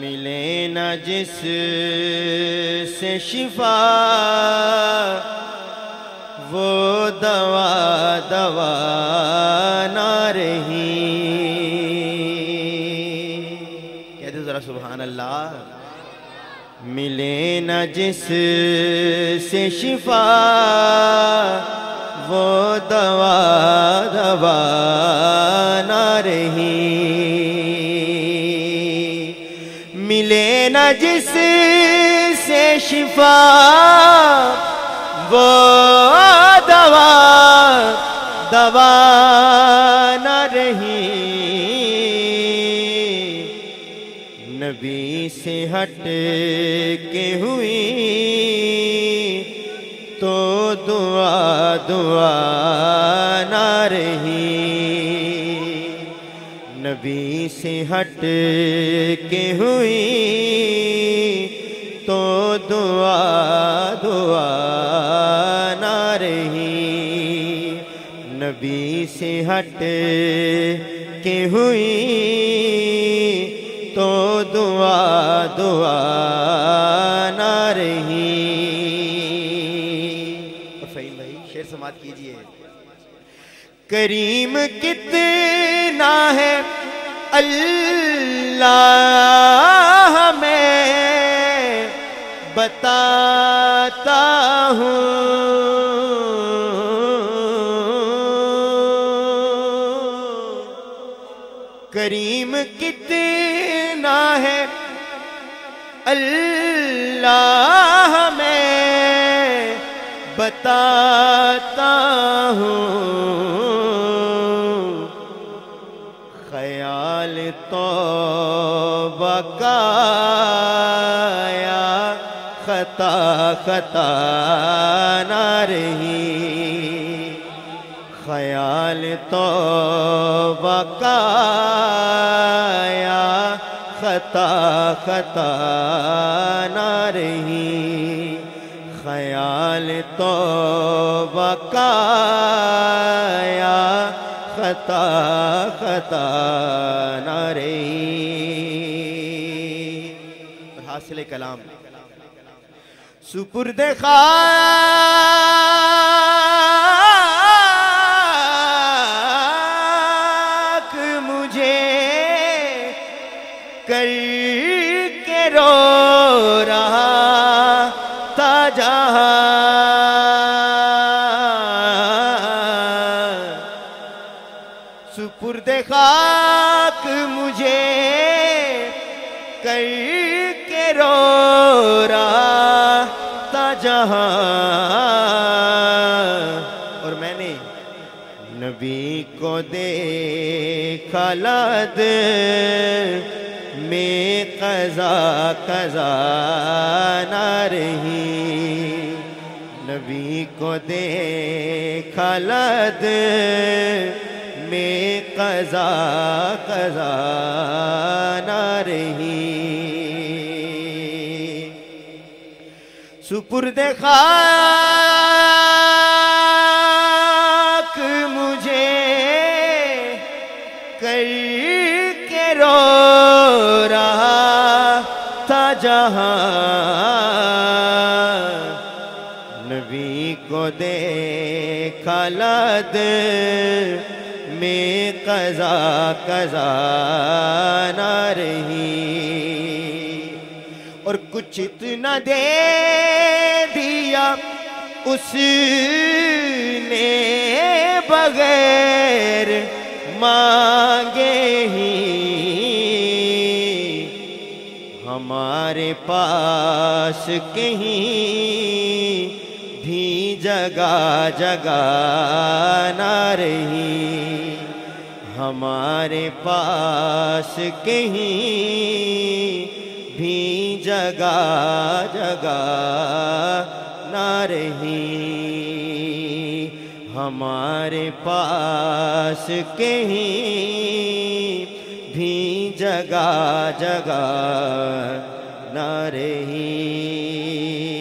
ملے نہ جس سے شفا وہ دوا دوا نہ رہی. کہتے ذرا سبحان اللہ. ملے نہ جس سے شفا وہ دوا دوا نہ رہی. ملے نہ جس سے شفا وہ دوا دوا نہ رہی. نبی سے ہٹ کے ہوئی تو دعا دعا نہ رہی. نبی سے ہٹ کے ہوئی تو دعا دعا نہ رہی. نبی سے ہٹ کے ہوئی تو دعا دعا نہ رہی. فہیم بھائی شعر سماعت کیجئے. کریم کتنا ہے اللہ میں بتاتا ہوں. کریم کتنا ہے اللہ میں بتاتا ہوں. خیال توبہ کا یا خطا خطا نہ رہی. خیال توبہ کا یا خطا خطا نہ رہی. خیال توبہ کا یا خطا خطا نہ رہی. حاصل کلام سپرد خاک مجھے کر کے رو رہا تھا جہاں. سپرد خاک مجھے کر کے رو رہا تھا جہاں. اور میں نے نبی کو دیکھا لد میں قضا قضا نہ رہی. نبی کو دیکھا لد میں قضا قضا نہ رہی. سپرد خاک مجھے کر کے رو رہا تھا جہاں. نبی کو دیکھا لد میں قضا قضا نہ رہی. اور کچھ اتنا دے دیا اس نے بغیر مانگے ہی. ہمارے پاس کہیں بھی جگہ جگہ نہ رہی. ہمارے پاس کہیں بھی جگہ جگہ نہ رہی. ہمارے پاس کہیں بھی جگہ جگہ نہ رہی.